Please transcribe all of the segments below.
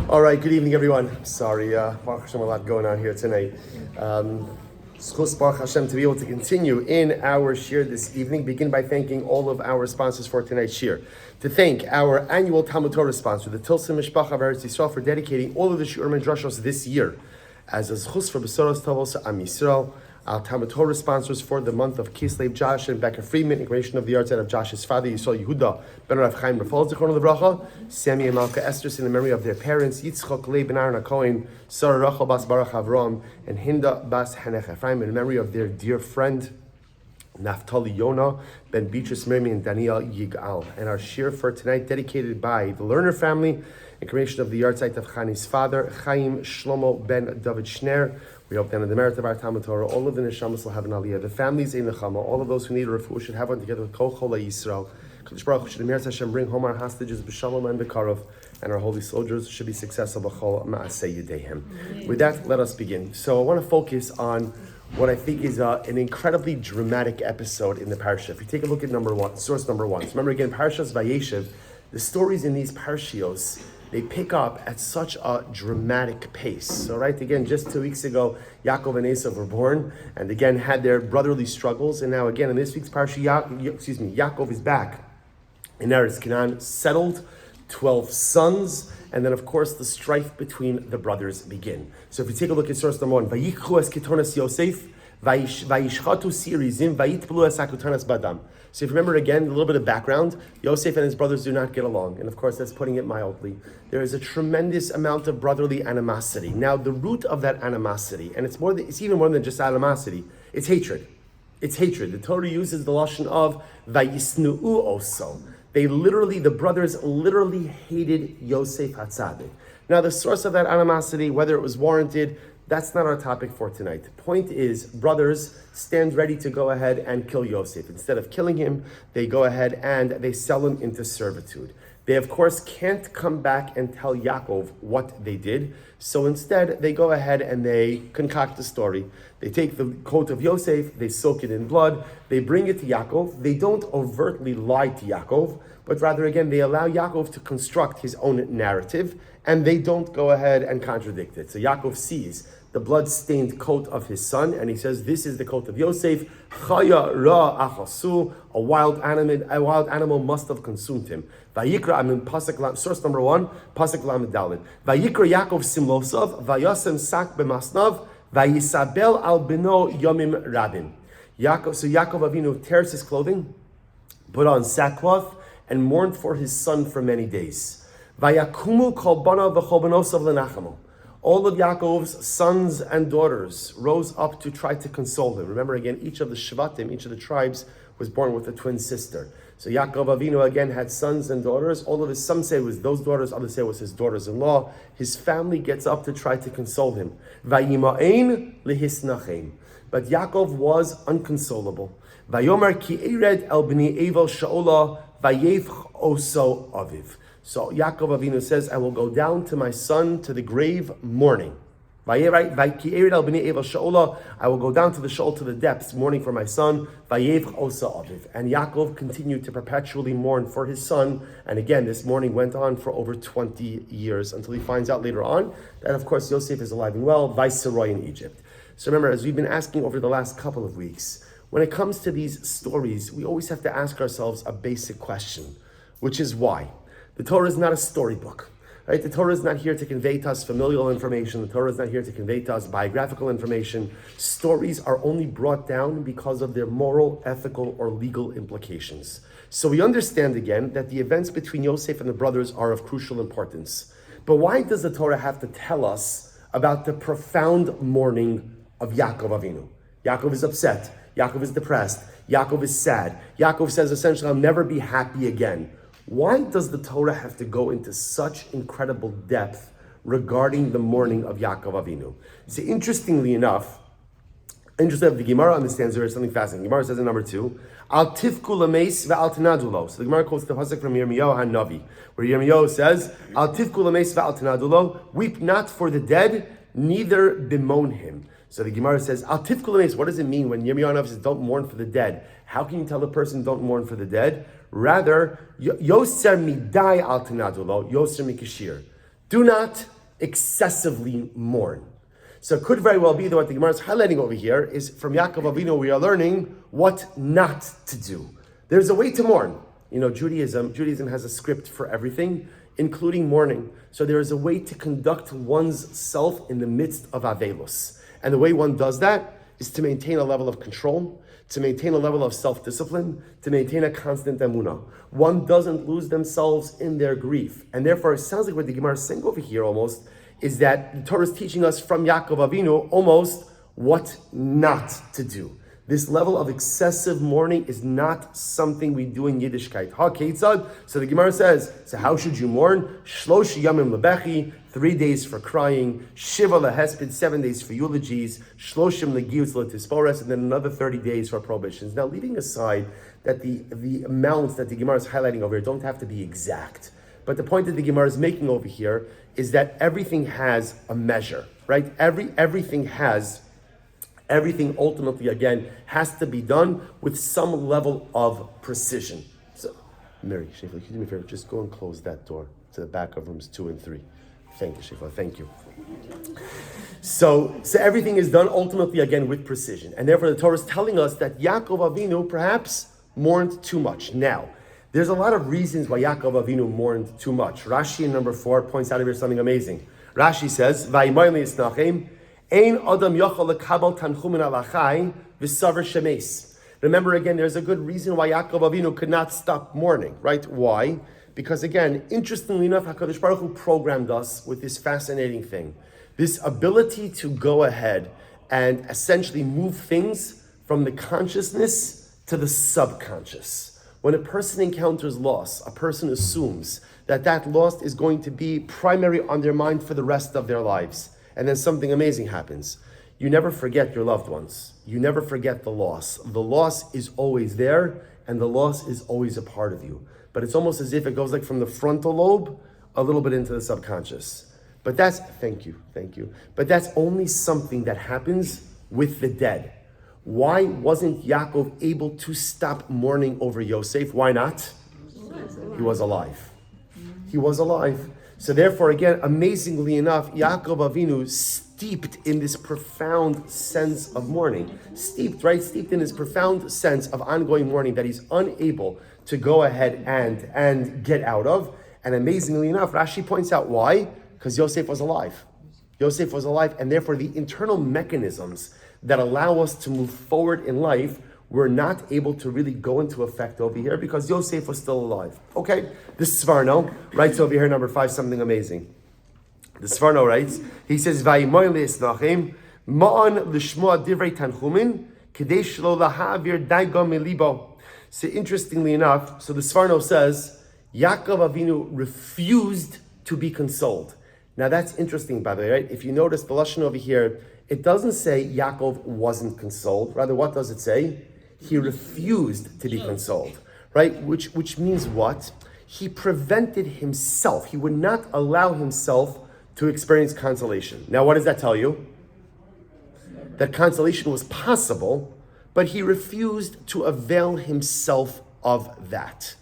All right, good evening, everyone. Sorry, Baruch Hashem, a lot going on here tonight. Schus Baruch Hashem to be able to continue in our shir this evening. Begin by thanking all of our sponsors for tonight's shir. To thank our annual Talmud Torah sponsor, the Tilsim Mishpacha of Eretz Yisrael, for dedicating all of the shiurim and drashos this year as a schus for Besoros Tavos Am Yisrael. Our Talmud Torah sponsors for the month of Kislev, Josh and Becca Friedman, in creation of the art of Josh's father, Yisrael Yehuda, Ben Rav Chaim Rafal Zichron Levracha, Sammy and Malka Esters in the memory of their parents, Yitzchok Leib Ben Aaron HaKohen, Sarah Rachel Bas Baruch Avram, and Hinda Bas Hanech Ephraim, in the memory of their dear friend, Naftali Yona, Ben Beatrice Mirmi, and Daniel Yigal. And our shir for tonight, dedicated by the Lerner family, in creation of the yahrzeit of Chani's father, Chaim Shlomo Ben David Schneer. We hope that in the merit of our Talmud Torah, all of the neshamas will have an aliyah. The families in Nechama, all of those who need a refuah should have one together with Kol Chol Yisrael. Kodesh Baruch Hu should Emir Hashem bring home our hostages b'shalom and b'karov, and our holy soldiers should be successful b'chol ma'aseh yedeihem. With that, let us begin. So I want to focus on what I think is an incredibly dramatic episode in the parasha. If you take a look at source number one. So remember again, Parashas Vayeshev, the stories in these parashios, they pick up at such a dramatic pace. So right, again, just 2 weeks ago, Yakov and Esav were born, and again had their brotherly struggles. And now again, in this week's parasha, Yakov is back in Eretz Canaan, settled, 12 sons, and then of course the strife between the brothers begin. So if you take a look at source number one, Vayikhu es ketonas Yosef, Vayishchatu sirizim, Vayitplu es akutanas badam. So if you remember again, a little bit of background, Yosef and his brothers do not get along. And of course, that's putting it mildly. There is a tremendous amount of brotherly animosity. Now, the root of that animosity, and it's even more than just animosity, it's hatred. It's hatred. The Torah uses the lashon of Vayisnu'u oso. The brothers literally hated Yosef HaTzadik. Now, the source of that animosity, whether it was warranted, that's not our topic for tonight. The point is, brothers stand ready to go ahead and kill Yosef. Instead of killing him, they go ahead and they sell him into servitude. They, of course, can't come back and tell Yakov what they did. So instead, they go ahead and they concoct a story. They take the coat of Yosef, they soak it in blood, they bring it to Yakov. They don't overtly lie to Yakov, but rather, again, they allow Yakov to construct his own narrative, and they don't go ahead and contradict it. So Yakov sees the blood-stained coat of his son, and he says, "This is the coat of Yosef. Chaya ra achasu, a wild animal must have consumed him." Vayikra, pasuk source number one, pasuk lamed daled. Vayikra Yakov simlosov, vayasem sak b'masnav, vayisabel al bino yomim rabim. Yaakov Avinu tears his clothing, put on sackcloth, and mourned for his son for many days. Vayakumu kol banav v'chol banosav lenachamu. All of Yaakov's sons and daughters rose up to try to console him. Remember again, each of the Shvatim, each of the tribes, was born with a twin sister. So Yaakov Avinu again had sons and daughters. Some say it was those daughters, others say it was his daughters-in-law. His family gets up to try to console him. Vayima'ein lihisnachem. But Yaakov was unconsolable. Vayomer ki ered el b'nei Evel sha'ola vayevch oso aviv. So Yaakov Avinu says, I will go down to my son to the grave mourning. I will go down to the Sheol, to the depths, mourning for my son. And Yaakov continued to perpetually mourn for his son. And again, this mourning went on for over 20 years until he finds out later on that, of course, Yosef is alive and well, Viceroy in Egypt. So remember, as we've been asking over the last couple of weeks, when it comes to these stories, we always have to ask ourselves a basic question, which is why? The Torah is not a storybook, right? The Torah is not here to convey to us familial information. The Torah is not here to convey to us biographical information. Stories are only brought down because of their moral, ethical, or legal implications. So we understand again that the events between Yosef and the brothers are of crucial importance. But why does the Torah have to tell us about the profound mourning of Yaakov Avinu? Yaakov is upset. Yaakov is depressed. Yaakov is sad. Yaakov says essentially, I'll never be happy again. Why does the Torah have to go into such incredible depth regarding the mourning of Yaakov Avinu? See, interestingly enough, the Gemara understands there is something fascinating. The Gemara says in number 2, Al tifku lameis ve'al tenadulo. So the Gemara quotes the pasuk from Yirmiyahu HaNavi, where Yirmiyahu says, Al tifku lameis ve'al tenadulo, weep not for the dead, neither bemoan him. So the Gemara says, Al tifku lameis, what does it mean when Yirmiyahu HaNavi says, don't mourn for the dead? How can you tell a person don't mourn for the dead? Rather, yoser midai al tenadulo, yoser mikashir. Do not excessively mourn. So it could very well be that what the Gemara is highlighting over here is from Yaakov Avinu we are learning what not to do. There's a way to mourn. Judaism has a script for everything, including mourning. So there is a way to conduct one's self in the midst of Avelos. And the way one does that is to maintain a level of control, to maintain a level of self-discipline, to maintain a constant emunah. One doesn't lose themselves in their grief. And therefore, it sounds like what the Gemara is saying over here almost is that the Torah is teaching us from Yaakov Avinu almost what not to do. This level of excessive mourning is not something we do in Yiddishkeit. Ha Ketzad. So the Gemara says, so how should you mourn? Shlosh yamim lebechi, 3 days for crying. Shiva lehesped, 7 days for eulogies. Shloshim legiutz letispores, and then another 30 days for prohibitions. Now, leaving aside that the amounts that the Gemara is highlighting over here don't have to be exact, but the point that the Gemara is making over here is that everything has a measure, right? Everything ultimately, again, has to be done with some level of precision. So, Mary, Shefla, can you do me a favor? Just go and close that door to the back of rooms 2 and 3. Thank you, Shefla. Thank you. So everything is done ultimately, again, with precision. And therefore, the Torah is telling us that Yaakov Avinu perhaps mourned too much. Now, there's a lot of reasons why Yaakov Avinu mourned too much. Rashi in number 4 points out here something amazing. Rashi says, "Vayimayli isnachem." Ein adam yochel lekabel tanchumin alachai v'saver shemes. Remember again, there's a good reason why Yaakov Avinu could not stop mourning, right? Why? Because again, interestingly enough, HaKadosh Baruch Hu programmed us with this fascinating thing. This ability to go ahead and essentially move things from the consciousness to the subconscious. When a person encounters loss, a person assumes that loss is going to be primary on their mind for the rest of their lives. And then something amazing happens. You never forget your loved ones. You never forget the loss. The loss is always there, and the loss is always a part of you. But it's almost as if it goes like from the frontal lobe a little bit into the subconscious. But thank you. But that's only something that happens with the dead. Why wasn't Yaakov able to stop mourning over Yosef? Why not? He was alive. So therefore, again, amazingly enough, Yaakov Avinu steeped in this profound sense of mourning. Steeped in this profound sense of ongoing mourning that he's unable to go ahead and get out of. And amazingly enough, Rashi points out why? Because Yosef was alive. And therefore the internal mechanisms that allow us to move forward in life were not able to really go into effect over here because Yosef was still alive. Okay, the Sforno writes over here, number 5, something amazing. The Sforno writes, he says, "Vayimoyle isnachem ma'an l'shmoa divrei tanchumin k'dei shlo lahavir daigo milibo." So interestingly enough, so the Sforno says, Yaakov Avinu refused to be consoled. Now that's interesting, by the way, right? If you notice the lashon over here, it doesn't say Yaakov wasn't consoled. Rather, what does it say? He refused to be consoled, right? Which means what? He prevented himself. He would not allow himself to experience consolation. Now, what does that tell you? That consolation was possible, but he refused to avail himself of that.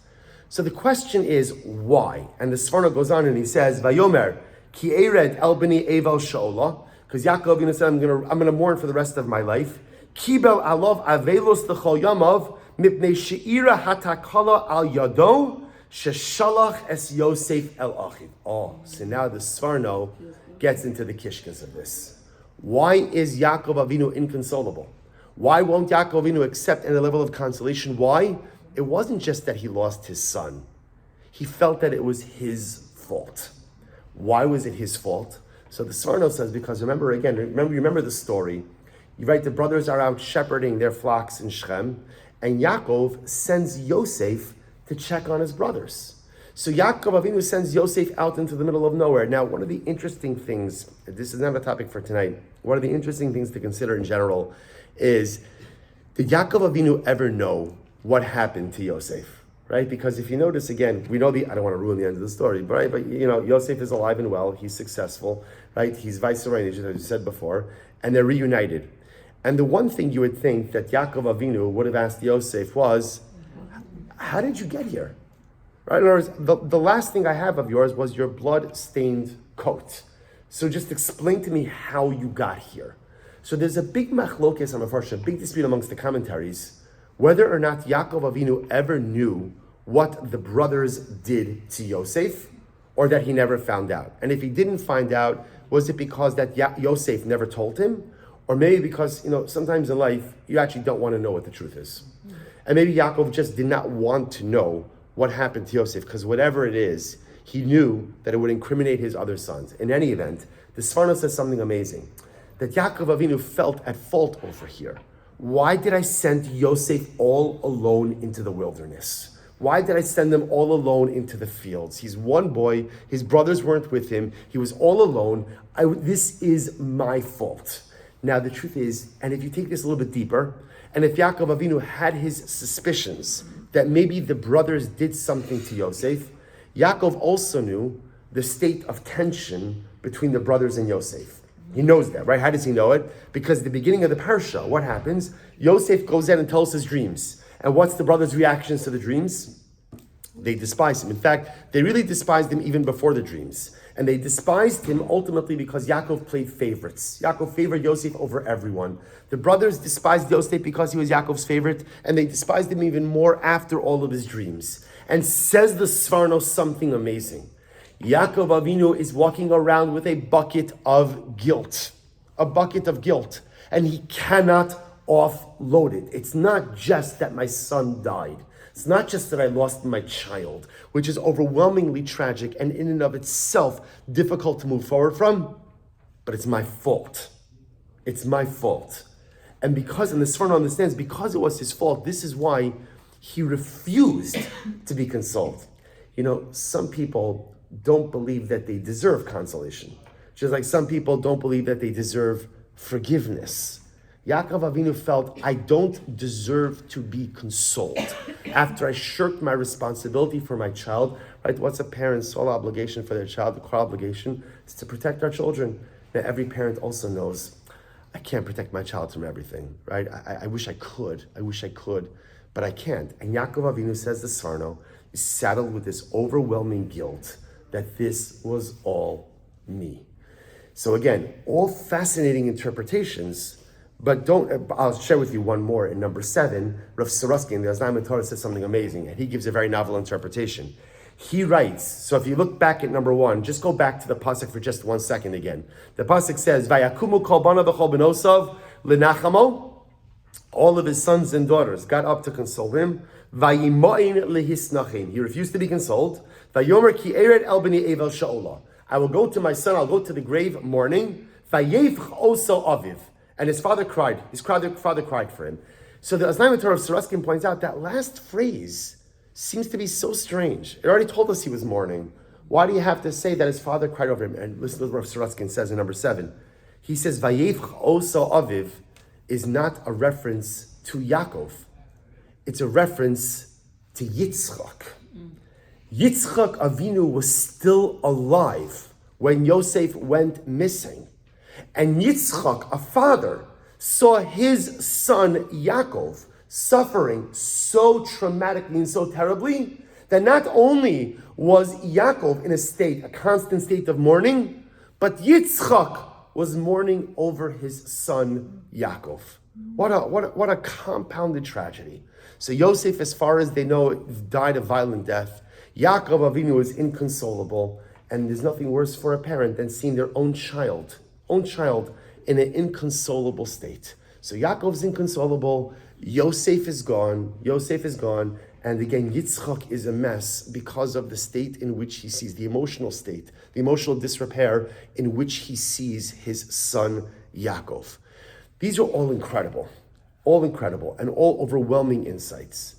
So the question is, why? And the Sforno goes on and he says, "Vayomer ki ered el b'ni evel sha'ola," because Yaakov Avinu said, I'm gonna mourn for the rest of my life. Kibel alov avelos l'chol yamav mipnei she'ira hatakala al yado sheshalach es Yosef el achiv. Oh, so now the Sforno gets into the kishkas of this. Why is Yaakov Avinu inconsolable? Why won't Yaakov Avinu accept any level of consolation? Why? It wasn't just that he lost his son. He felt that it was his fault. Why was it his fault? So the Sforno says, because remember the story. You write, the brothers are out shepherding their flocks in Shechem, and Yaakov sends Yosef to check on his brothers. So Yaakov Avinu sends Yosef out into the middle of nowhere. Now, one of the interesting things, this is not a topic for tonight, one of the interesting things to consider in general is, did Yaakov Avinu ever know what happened to Yosef? Right? Because if you notice again, we know I don't want to ruin the end of the story, right? But Yosef is alive and well, he's successful, right? He's Viceroy, as you said before, and they're reunited. And the one thing you would think that Yaakov Avinu would have asked Yosef was, how did you get here? Right? In other words, the last thing I have of yours was your blood-stained coat. So just explain to me how you got here. So there's a big machlokes on Mefarshim, a big dispute amongst the commentaries, whether or not Yaakov Avinu ever knew what the brothers did to Yosef, or that he never found out. And if he didn't find out, was it because that Yosef never told him? Or maybe because, sometimes in life, you actually don't want to know what the truth is. And maybe Yaakov just did not want to know what happened to Yosef, because whatever it is, he knew that it would incriminate his other sons. In any event, the Sforno says something amazing, that Yaakov Avinu felt at fault over here. Why did I send Yosef all alone into the wilderness? Why did I send him all alone into the fields? He's one boy, his brothers weren't with him, he was all alone. This is my fault. Now the truth is, and if you take this a little bit deeper, and if Yaakov Avinu had his suspicions that maybe the brothers did something to Yosef, Yaakov also knew the state of tension between the brothers and Yosef. He knows that, right? How does he know it? Because at the beginning of the parsha, what happens? Yosef goes in and tells his dreams. And what's the brothers' reactions to the dreams? They despise him. In fact, they really despised him even before the dreams. And they despised him ultimately because Yaakov played favorites. Yaakov favored Yosef over everyone. The brothers despised Yosef because he was Yaakov's favorite, and they despised him even more after all of his dreams. And says the Sforno something amazing. Yaakov Avinu is walking around with a bucket of guilt. A bucket of guilt. And he cannot offload it. It's not just that my son died. It's not just that I lost my child, which is overwhelmingly tragic and in and of itself difficult to move forward from, but it's my fault. It's my fault. And the Sforno understands, because it was his fault, this is why he refused to be consoled. Some people don't believe that they deserve consolation. Just like some people don't believe that they deserve forgiveness. Yaakov Avinu felt, I don't deserve to be consoled. After I shirked my responsibility for my child, right? What's a parent's sole obligation for their child? The core obligation is to protect our children. Now, every parent also knows, I can't protect my child from everything, right? I wish I could, but I can't. And Yaakov Avinu, says the Sforno, is saddled with this overwhelming guilt that this was all me. So again, all fascinating interpretations. But I'll share with you one more. In number 7, Rav Sarusky in the Aznai Torah says something amazing, and he gives a very novel interpretation. He writes, so if you look back at number 1, just go back to the pasuk for just 1 second again. The pasuk says, Vayakumu kol banav v'chol benosav lenachamo. All of his sons and daughters got up to console him. Vayimoin lehisnachin. He refused to be consoled. Vayomer ki ered el b'ni evel sha'ola. I will go to my son, I'll go to the grave mourning. Vayevch oso aviv. And his father cried. His father cried for him. So the Aznai Torah of Saruskin points out that last phrase seems to be so strange. It already told us he was mourning. Why do you have to say that his father cried over him? And listen to what Saruskin says in number 7. He says, Vayevch oso aviv is not a reference to Yakov. It's a reference to Yitzchak. Yitzchak Avinu was still alive when Yosef went missing. And Yitzchak, a father, saw his son Yakov suffering so traumatically and so terribly that not only was Yakov in a constant state of mourning, but Yitzchak was mourning over his son Yakov. What a compounded tragedy. So Yosef, as far as they know, died a violent death. Yaakov Avinu is inconsolable, and there's nothing worse for a parent than seeing their own child in an inconsolable state. So Yaakov's inconsolable, Yosef is gone, and again, Yitzchak is a mess because of the state in which he sees, the emotional state, the emotional disrepair in which he sees his son Yaakov. These are all incredible, and all overwhelming insights.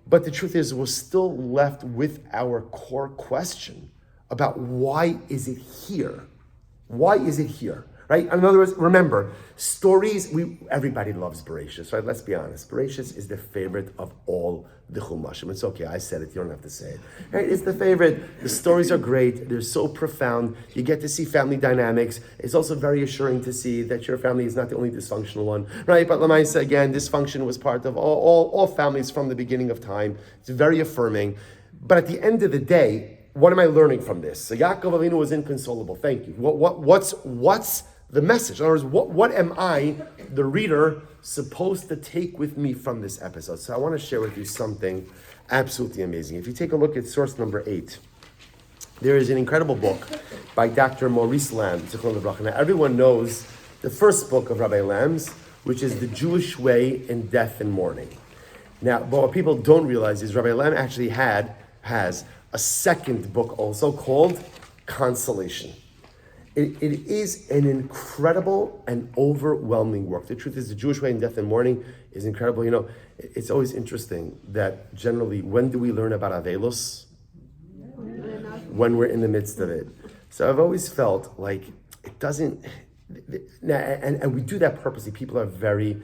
But the truth is, we're still left with our core question about why is it here? Why is it here? Right? In other words, remember, stories, everybody loves Vayeshev, right? Let's be honest. Vayeshev is the favorite of all the Chumashim. It's okay, I said it, you don't have to say it. Right? It's the favorite. The stories are great. They're so profound. You get to see family dynamics. It's also very assuring to see that your family is not the only dysfunctional one, right? But Lamaisa, again, dysfunction was part of all families from the beginning of time. It's very affirming. But at the end of the day, what am I learning from this? So Yaakov Avinu was inconsolable. Thank you. What's the message? In other words, what am I, the reader, supposed to take with me from this episode? So I want to share with you something absolutely amazing. If you take a look at source number 8, there is an incredible book by Dr. Maurice Lamb, Zichron Livracha. Now, everyone knows the first book of Rabbi Lamb's, which is The Jewish Way in Death and Mourning. Now, but what people don't realize is Rabbi Lamb actually has a second book also called Consolation. It is an incredible and overwhelming work. The truth is, The Jewish Way in Death and Mourning is incredible. You know, it's always interesting that generally, when do we learn about Avelos? When we're in the midst of it. So I've always felt like it doesn't, and we do that purposely. People are very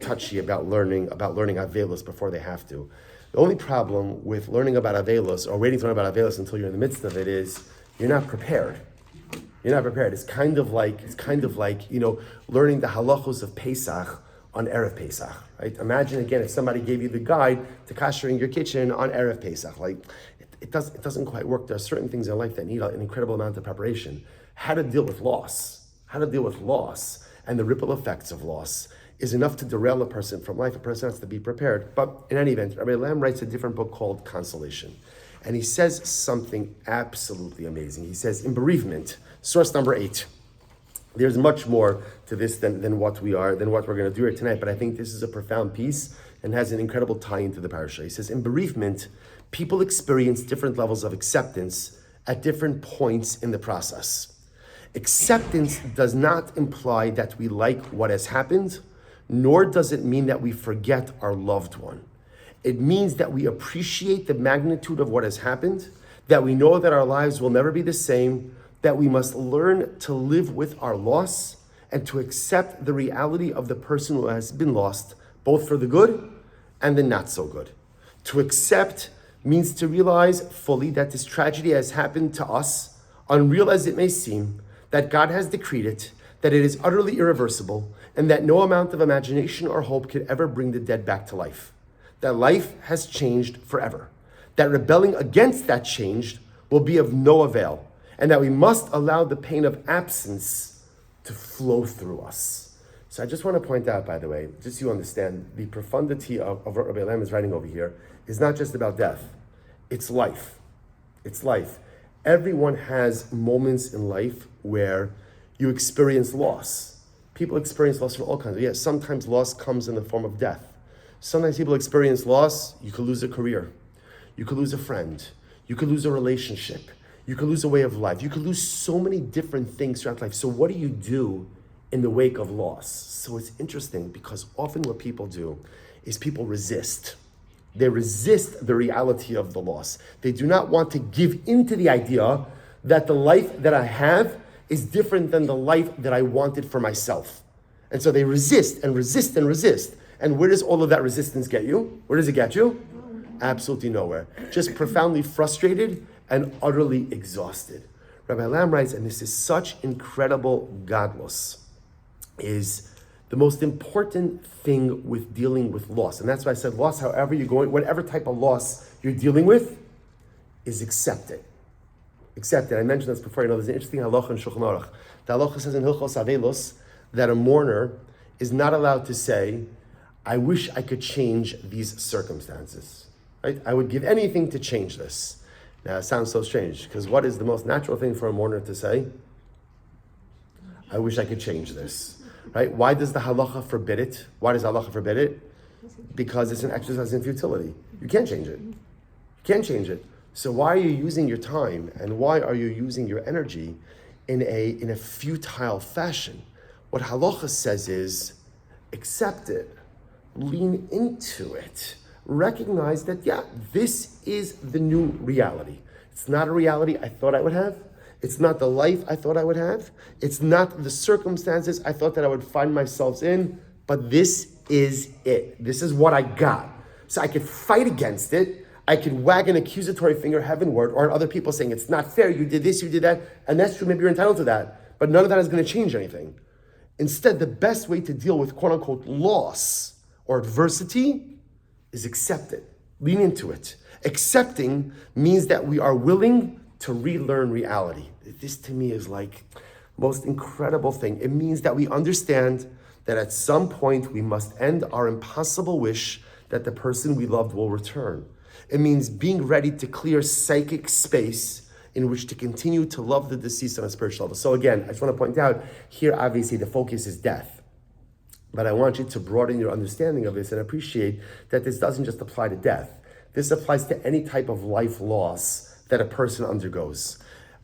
touchy about learning Avelos before they have to. The only problem with learning about Avelos or waiting to learn about Avelos until you're in the midst of it is you're not prepared. You're not prepared. It's kind of like learning the halachos of Pesach on Erev Pesach, right? Imagine again if somebody gave you the guide to kashering your kitchen on Erev Pesach. It doesn't quite work. There are certain things in life that need an incredible amount of preparation. How to deal with loss and the ripple effects of loss is enough to derail a person from life. A person has to be prepared. But in any event, Rabbi Lamb writes a different book called Consolation. And he says something absolutely amazing. He says, in bereavement, source number 8, there's much more to this than what we're going to do here tonight, but I think this is a profound piece and has an incredible tie into the parasha. He says, in bereavement, people experience different levels of acceptance at different points in the process. Acceptance does not imply that we like what has happened, nor does it mean that we forget our loved one. It means that we appreciate the magnitude of what has happened, that we know that our lives will never be the same, that we must learn to live with our loss and to accept the reality of the person who has been lost, both for the good and the not so good. To accept means to realize fully that this tragedy has happened to us, unreal as it may seem, that God has decreed it, that it is utterly irreversible, and that no amount of imagination or hope could ever bring the dead back to life. That life has changed forever. That rebelling against that change will be of no avail, and that we must allow the pain of absence to flow through us. So I just want to point out, by the way, just so you understand, the profundity of what Rabbi Lamb is writing over here is not just about death. It's life. It's life. Everyone has moments in life where you experience loss. People experience loss from all kinds. Yes, sometimes loss comes in the form of death. Sometimes people experience loss. You could lose a career. You could lose a friend. You could lose a relationship. You could lose a way of life. You could lose so many different things throughout life. So what do you do in the wake of loss? So it's interesting because often what people do is people resist. They resist the reality of the loss. They do not want to give into the idea that the life that I have is different than the life that I wanted for myself. And so they resist and resist and resist. And where does all of that resistance get you? Where does it get you? Absolutely nowhere. Just profoundly frustrated and utterly exhausted. Rabbi Lamb writes, and this is such incredible godless, is the most important thing with dealing with loss. And that's why I said loss, however you're going, whatever type of loss you're dealing with, is accept it. Accept it. I mentioned this before. There's an interesting halacha in Shulchan Aruch. The halacha says in Hilchos Avelos that a mourner is not allowed to say, I wish I could change these circumstances. Right? I would give anything to change this. Now, it sounds so strange, because what is the most natural thing for a mourner to say? I wish I could change this. Right? Why does the halacha forbid it? Why does halacha forbid it? Because it's an exercise in futility. You can't change it. You can't change it. So why are you using your time and why are you using your energy in a futile fashion? What halacha says is, accept it, lean into it, recognize that, this is the new reality. It's not a reality I thought I would have. It's not the life I thought I would have. It's not the circumstances I thought that I would find myself in, but this is it. This is what I got. So I could fight against it. I could wag an accusatory finger heavenward or at other people saying, it's not fair, you did this, you did that, and that's true, maybe you're entitled to that, but none of that is going to change anything. Instead, the best way to deal with quote-unquote loss or adversity is accept it, lean into it, Accepting means that we are willing to relearn reality. This to me is like the most incredible thing. It means that we understand that at some point we must end our impossible wish that the person we loved will return. It means being ready to clear psychic space in which to continue to love the deceased on a spiritual level. So again, I just want to point out here, obviously the focus is death. But I want you to broaden your understanding of this and appreciate that this doesn't just apply to death. This applies to any type of life loss that a person undergoes.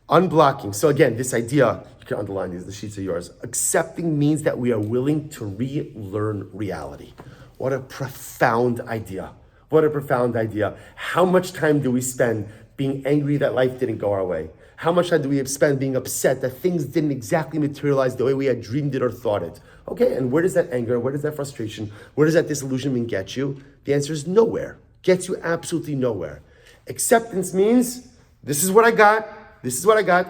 Unblocking. So again, this idea, you can underline these, the sheets are yours. Accepting means that we are willing to relearn reality. What a profound idea. What a profound idea. How much time do we spend being angry that life didn't go our way? How much time do we spend being upset that things didn't exactly materialize the way we had dreamed it or thought it? Okay, and where does that anger, where does that frustration, where does that disillusionment get you? The answer is nowhere. Gets you absolutely nowhere. Acceptance means, this is what I got,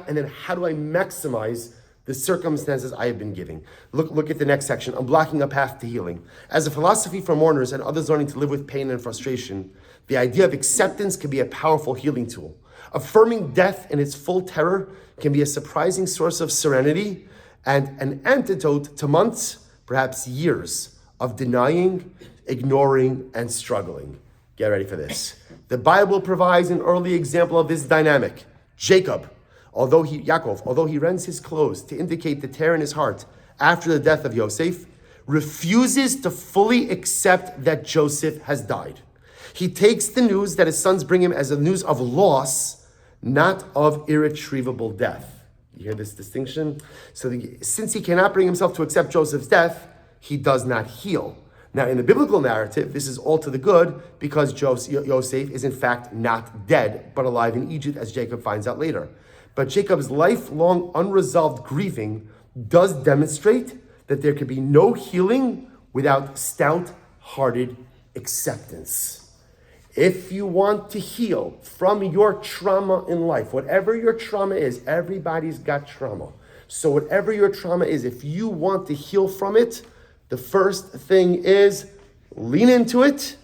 and then how do I maximize the circumstances I have been giving? Look at the next section, unblocking a path to healing. As a philosophy for mourners and others learning to live with pain and frustration, the idea of acceptance can be a powerful healing tool. Affirming death in its full terror can be a surprising source of serenity and an antidote to months, perhaps years, of denying, ignoring, and struggling. Get ready for this. The Bible provides an early example of this dynamic. Yakov, although he rends his clothes to indicate the tear in his heart after the death of Yosef, refuses to fully accept that Joseph has died. He takes the news that his sons bring him as a news of loss, not of irretrievable death. You hear this distinction? So since he cannot bring himself to accept Joseph's death, he does not heal. Now, in the biblical narrative, this is all to the good because Yosef is in fact not dead, but alive in Egypt, as Jacob finds out later. But Jacob's lifelong unresolved grieving does demonstrate that there can be no healing without stout-hearted acceptance. If you want to heal from your trauma in life, whatever your trauma is, everybody's got trauma. So whatever your trauma is, if you want to heal from it, the first thing is lean into it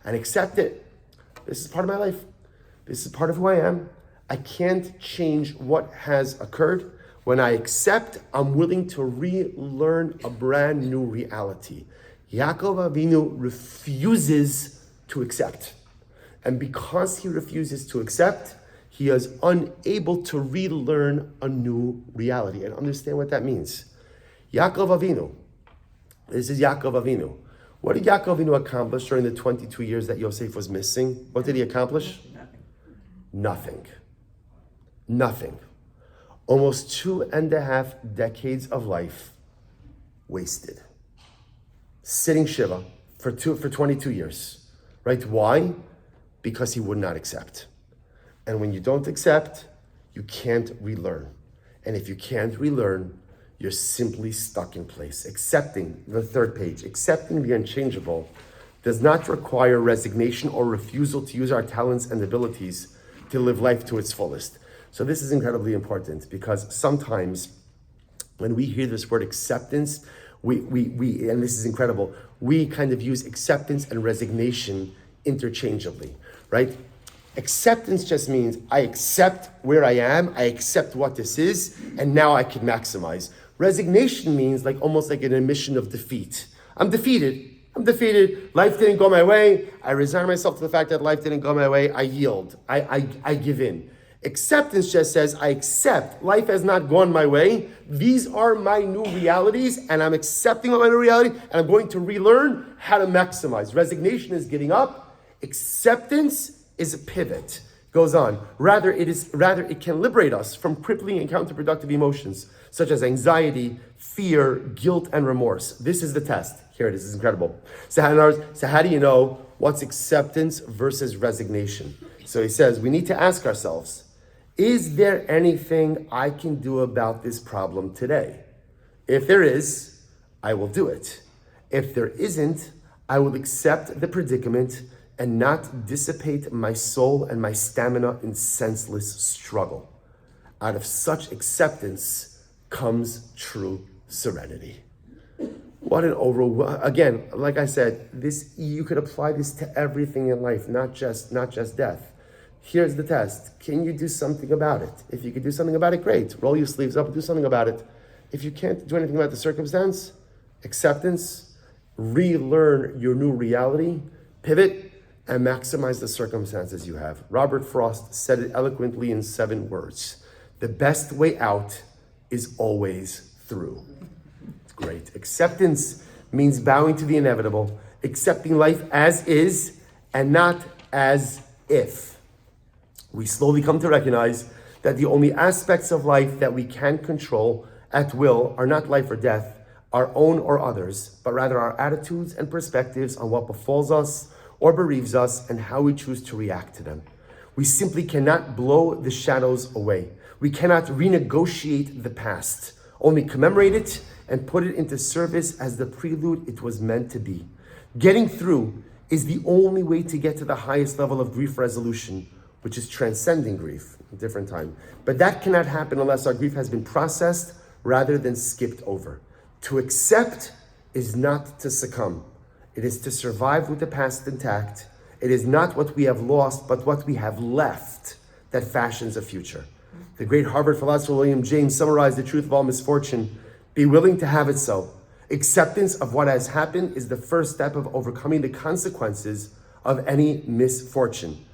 and accept it. This is part of my life. This is part of who I am. I can't change what has occurred. When I accept, I'm willing to relearn a brand new reality. Yaakov Avinu refuses to accept. And because he refuses to accept, he is unable to relearn a new reality and understand what that means. Yaakov Avinu. This is Yaakov Avinu. What did Yaakov Avinu accomplish during the 22 years that Yosef was missing? What did he accomplish? Nothing. Almost 2.5 decades of life wasted. Sitting Shiva for 22 years. Right? Why? Because he would not accept. And when you don't accept, you can't relearn. And if you can't relearn, you're simply stuck in place. Accepting, the third page, accepting the unchangeable does not require resignation or refusal to use our talents and abilities to live life to its fullest. So this is incredibly important because sometimes when we hear this word acceptance, we and this is incredible, we kind of use acceptance and resignation interchangeably, right? Acceptance just means I accept where I am, I accept what this is, and now I can maximize. Resignation means almost like an admission of defeat. I'm defeated. Life didn't go my way. I resign myself to the fact that life didn't go my way. I yield. I give in. Acceptance just says, I accept. Life has not gone my way. These are my new realities, and I'm accepting of my new reality, and I'm going to relearn how to maximize. Resignation is getting up. Acceptance is a pivot. Goes on. Rather, it can liberate us from crippling and counterproductive emotions, such as anxiety, fear, guilt, and remorse. This is the test. Here it is. It's incredible. So how do you know what's acceptance versus resignation? So he says, we need to ask ourselves, is there anything I can do about this problem today? If there is, I will do it. If there isn't, I will accept the predicament and not dissipate my soul and my stamina in senseless struggle. Out of such acceptance comes true serenity. What an again, like I said, this you could apply this to everything in life, not just death. Here's the test. Can you do something about it? If you can do something about it, great. Roll your sleeves up and do something about it. If you can't do anything about the circumstance, acceptance, relearn your new reality, pivot, and maximize the circumstances you have. Robert Frost said it eloquently in 7 words. The best way out is always through. It's great. Acceptance means bowing to the inevitable, accepting life as is and not as if. We slowly come to recognize that the only aspects of life that we can control at will are not life or death, our own or others, but rather our attitudes and perspectives on what befalls us or bereaves us and how we choose to react to them. We simply cannot blow the shadows away. We cannot renegotiate the past, only commemorate it and put it into service as the prelude it was meant to be. Getting through is the only way to get to the highest level of grief resolution, which is transcending grief, a different time. But that cannot happen unless our grief has been processed rather than skipped over. To accept is not to succumb. It is to survive with the past intact. It is not what we have lost, but what we have left that fashions a future. The great Harvard philosopher William James summarized the truth of all misfortune. Be willing to have it so. Acceptance of what has happened is the first step of overcoming the consequences of any misfortune.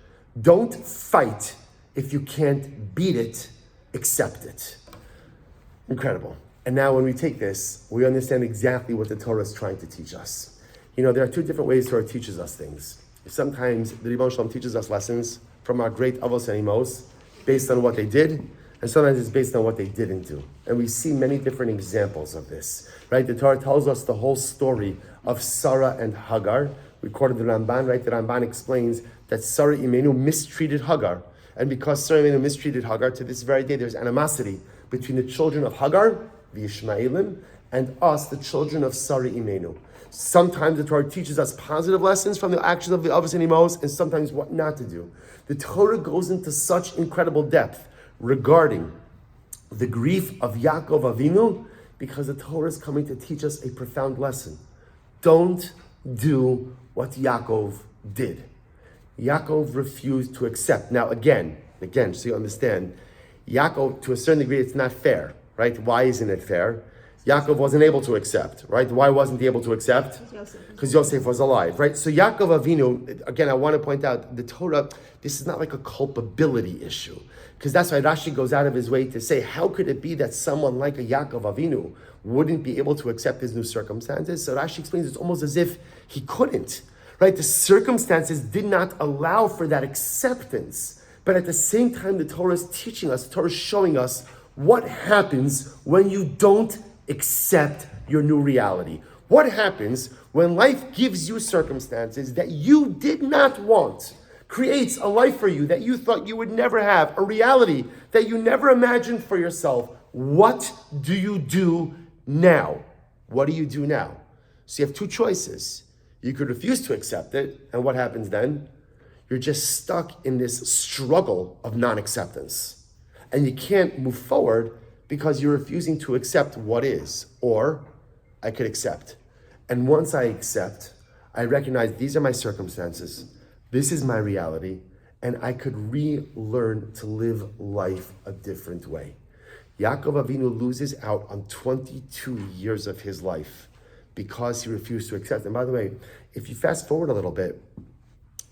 Don't fight if you can't beat it, accept it. Incredible. And now when we take this, we understand exactly what the Torah is trying to teach us. You know, there are 2 different ways Torah teaches us things. Sometimes the Ribbon Shalom teaches us lessons from our great Avos and Imos based on what they did, and sometimes it's based on what they didn't do. And we see many different examples of this, right? The Torah tells us the whole story of Sarah and Hagar. We quoted the Ramban, right? The Ramban explains that Sarah Imenu mistreated Hagar. And because Sarah Imenu mistreated Hagar, to this very day, there's animosity between the children of Hagar, the Ishmaelim, and us, the children of Sarah Imenu. Sometimes the Torah teaches us positive lessons from the actions of the Avos and Imos, and sometimes what not to do. The Torah goes into such incredible depth regarding the grief of Yakov Avinu, because the Torah is coming to teach us a profound lesson. Don't do what Yakov did. Yakov refused to accept. Now again, so you understand, Yakov, to a certain degree, it's not fair, right? Why isn't it fair? Yaakov wasn't able to accept, right? Why wasn't he able to accept? Because Yosef was alive, right? So Yaakov Avinu, again, I want to point out, the Torah, this is not like a culpability issue. Because that's why Rashi goes out of his way to say, how could it be that someone like a Yaakov Avinu wouldn't be able to accept his new circumstances? So Rashi explains it's almost as if he couldn't, right? The circumstances did not allow for that acceptance. But at the same time, the Torah is teaching us, the Torah is showing us what happens when you don't accept your new reality. What happens when life gives you circumstances that you did not want, creates a life for you that you thought you would never have, a reality that you never imagined for yourself? What do you do now? What do you do now? So you have 2 choices. You could refuse to accept it, and what happens then? You're just stuck in this struggle of non-acceptance. And you can't move forward because you're refusing to accept what is. Or, I could accept. And once I accept, I recognize these are my circumstances, this is my reality, and I could relearn to live life a different way. Yaakov Avinu loses out on 22 years of his life because he refused to accept. And by the way, if you fast forward a little bit,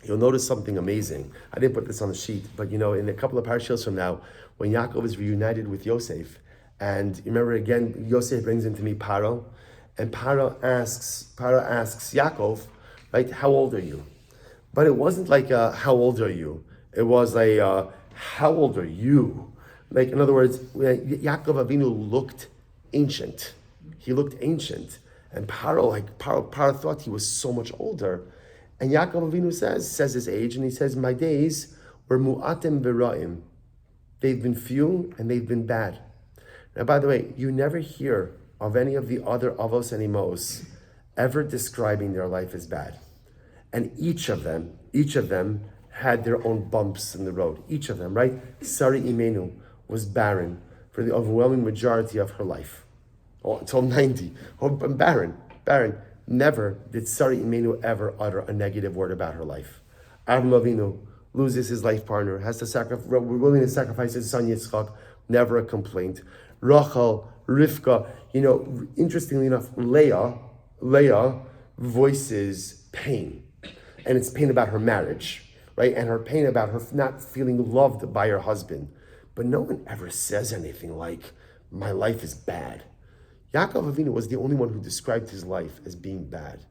you'll notice something amazing. I didn't put this on the sheet, but you know, in a couple of parashas from now, when Yaakov is reunited with Yosef, and you remember again, Yosef brings him to meet Paro, and Paro asks Yaakov, right, how old are you? But it wasn't like, how old are you? It was like, how old are you? Like, in other words, Yaakov Avinu looked ancient. He looked ancient. And Paro thought he was so much older. And Yaakov Avinu says his age, and he says, my days were mu'atim v'ra'im. They've been few and they've been bad. Now, by the way, you never hear of any of the other Avos and Imos ever describing their life as bad. And each of them had their own bumps in the road. Each of them, right? Sarah Imenu was barren for the overwhelming majority of her life. Until 90. Barren. Never did Sarah Imenu ever utter a negative word about her life. Avram Avinu loses his life partner, we're willing to sacrifice his son Yitzchak, never a complaint. Rachel, Rivka, interestingly enough, Leah voices pain. And it's pain about her marriage, right? And her pain about her not feeling loved by her husband. But no one ever says anything like, my life is bad. Yaakov Avinu was the only one who described his life as being bad.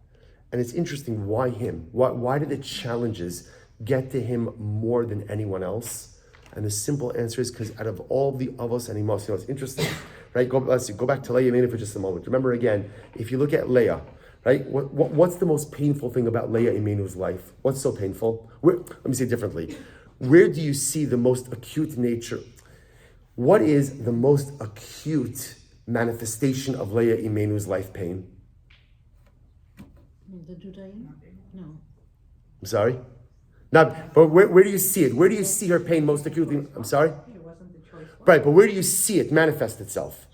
And it's interesting, why him? Why did the challenges get to him more than anyone else? And the simple answer is because out of all the avos and imos, it's interesting, right? Go back to Leah Imenu for just a moment. Remember again, if you look at Leah, right? What's the most painful thing about Leah Imenu's life? What's so painful? Let me say it differently. Where do you see the most acute nature? What is the most acute manifestation of Leah Imenu's life pain? The Judaim? No. I'm sorry? Not, but where do you see it? Where do you see her pain most acutely? I'm sorry? It wasn't the choice. Right, but where do you see it manifest itself?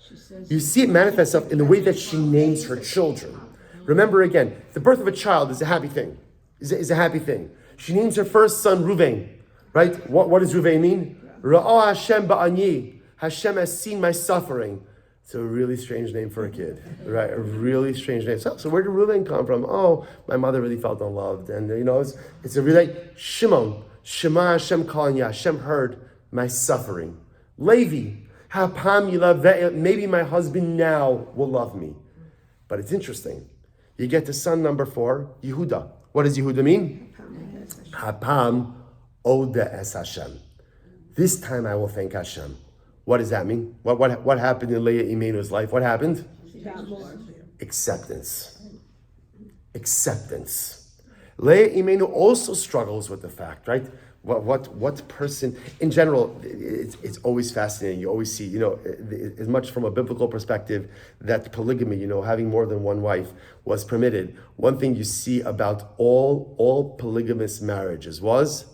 You see it manifest itself in the way that she names her children. Remember again, the birth of a child is a happy thing. Is a happy thing. She names her first son Ruvain. Right? What does Ruvain mean? Ra'ah Hashem ba'ani. Hashem has seen my suffering. It's a really strange name for a kid, right? A really strange name. So where did Ruvain come from? Oh, my mother really felt unloved. And it's a really, Shimon, Shema Hashem calling ya. Hashem heard my suffering. Levi, Hapam Yilav, maybe my husband now will love me. But it's interesting. You get to son number 4, Yehuda. What does Yehuda mean? Hapam Oda es Hashem. This time I will thank Hashem. What does that mean? What happened in Leah Imenu's life? What happened? Acceptance. Leah Imenu also struggles with the fact, right? What person, in general, it's always fascinating. You always see, as much from a biblical perspective, that polygamy, having more than one wife was permitted. One thing you see about all polygamous marriages was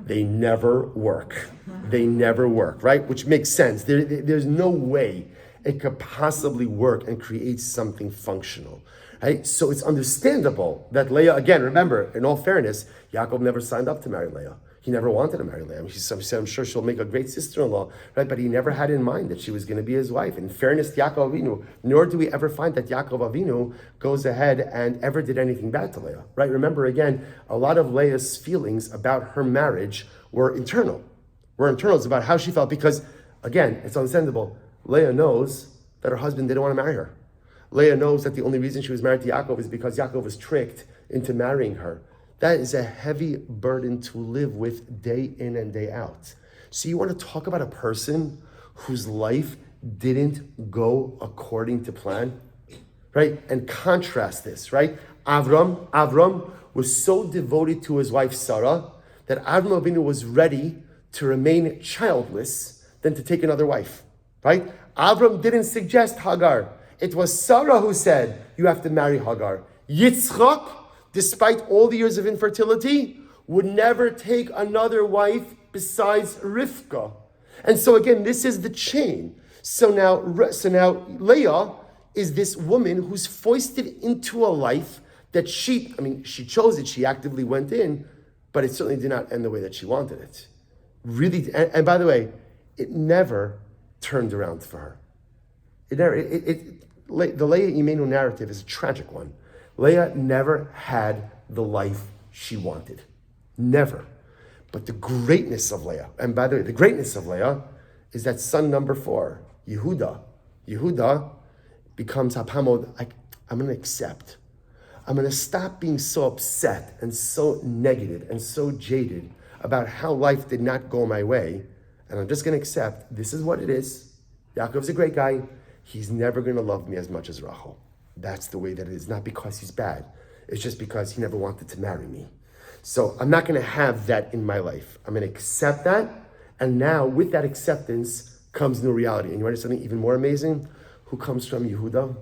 they never work. Right? Which makes sense. There's no way it could possibly work and create something functional. Right? So it's understandable that Leah, again, remember, in all fairness, Yakov never signed up to marry Leah. He never wanted to marry Leah. She said, I'm sure she'll make a great sister-in-law, right? But he never had in mind that she was going to be his wife. In fairness to Yaakov Avinu, nor do we ever find that Yaakov Avinu goes ahead and ever did anything bad to Leah, right? Remember, again, a lot of Leah's feelings about her marriage were internal. It's about how she felt because, again, it's understandable. Leah knows that her husband didn't want to marry her. Leah knows that the only reason she was married to Yakov is because Yakov was tricked into marrying her. That is a heavy burden to live with day in and day out. So you want to talk about a person whose life didn't go according to plan, right? And contrast this, right? Avram was so devoted to his wife Sarah that Avram Avinu was ready to remain childless than to take another wife, right? Avram didn't suggest Hagar. It was Sarah who said, you have to marry Hagar. Yitzchak, despite all the years of infertility, would never take another wife besides Rivka. And so again, this is the chain. So now Leah is this woman who's foisted into a life that she chose it, she actively went in, but it certainly did not end the way that she wanted it. Really, and by the way, it never turned around for her. The Leah Imenu narrative is a tragic one. Leah never had the life she wanted. Never. But the greatness of Leah, and by the way, the greatness of Leah is that son number 4, Yehuda. Yehuda becomes Hapamod, I'm going to accept. I'm going to stop being so upset and so negative and so jaded about how life did not go my way. And I'm just going to accept this is what it is. Yaakov's a great guy. He's never going to love me as much as Rachel. That's the way that it is. Not because he's bad. It's just because he never wanted to marry me. So I'm not going to have that in my life. I'm going to accept that. And now with that acceptance comes new reality. And you want to know something even more amazing? Who comes from Yehuda?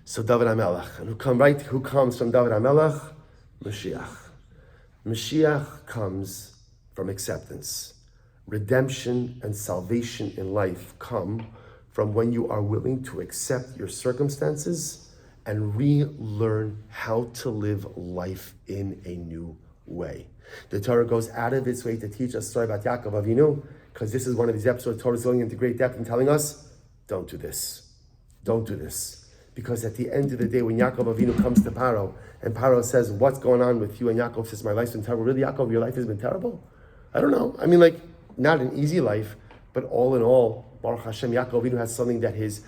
So David HaMelech. And who comes from David HaMelech? Mashiach. Mashiach comes from acceptance. Redemption and salvation in life come from when you are willing to accept your circumstances and relearn how to live life in a new way. The Torah goes out of its way to teach us a story about Yakov Avinu, because this is one of these episodes. Torah is going into great depth and telling us, don't do this. Don't do this. Because at the end of the day, when Yakov Avinu comes to Paro, and Paro says, what's going on with you? And Yakov says, my life's been terrible. Really, Yakov, your life has been terrible? I don't know. I mean, not an easy life, but all in all, Baruch Hashem, Yakov Avinu has something that his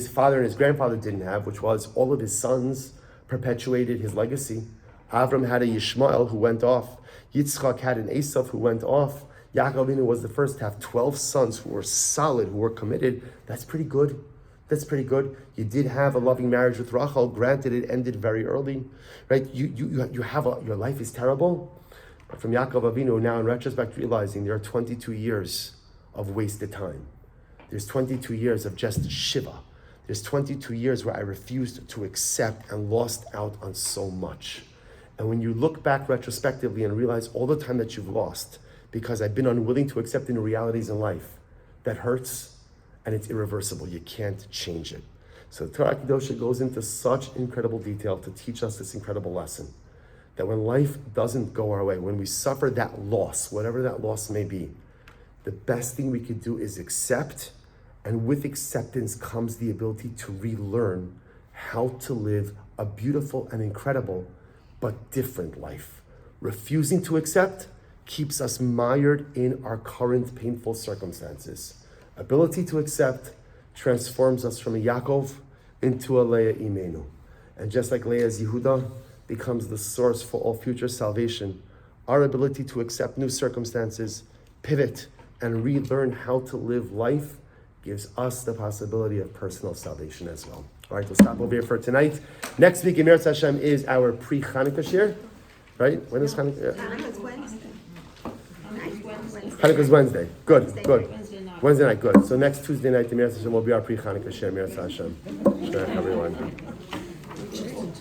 father and his grandfather didn't have, which was all of his sons perpetuated his legacy. Avram had a Yishmael who went off. Yitzchak had an Esav who went off. Yaakov Avinu was the first to have 12 sons who were solid, who were committed. That's pretty good. That's pretty good. You did have a loving marriage with Rachel. Granted, it ended very early, right? You have your life is terrible. But from Yaakov Avinu, now in retrospect, realizing there are 22 years of wasted time. There's 22 years of just Shiva. There's 22 years where I refused to accept and lost out on so much. And when you look back retrospectively and realize all the time that you've lost because I've been unwilling to accept the new realities in life, that hurts and it's irreversible. You can't change it. So the Torah Kedosha goes into such incredible detail to teach us this incredible lesson, that when life doesn't go our way, when we suffer that loss, whatever that loss may be, the best thing we could do is accept, and with acceptance comes the ability to relearn how to live a beautiful and incredible but different life. Refusing to accept keeps us mired in our current painful circumstances. Ability to accept transforms us from a Yakov into a Leah Imenu. And just like Leah's Yehuda becomes the source for all future salvation, our ability to accept new circumstances, pivot, and relearn how to live life gives us the possibility of personal salvation as well. All right, we'll stop over here for tonight. Next week in Meretz Hashem is our pre-Chanukah shir, right? When is Chanukah? Hanukkah's Wednesday. Hanukkah's Wednesday. Good. Wednesday night, good. So next Tuesday night, the Meretz Hashem will be our pre-Chanukah shir, Meretz Hashem. Sure, everyone.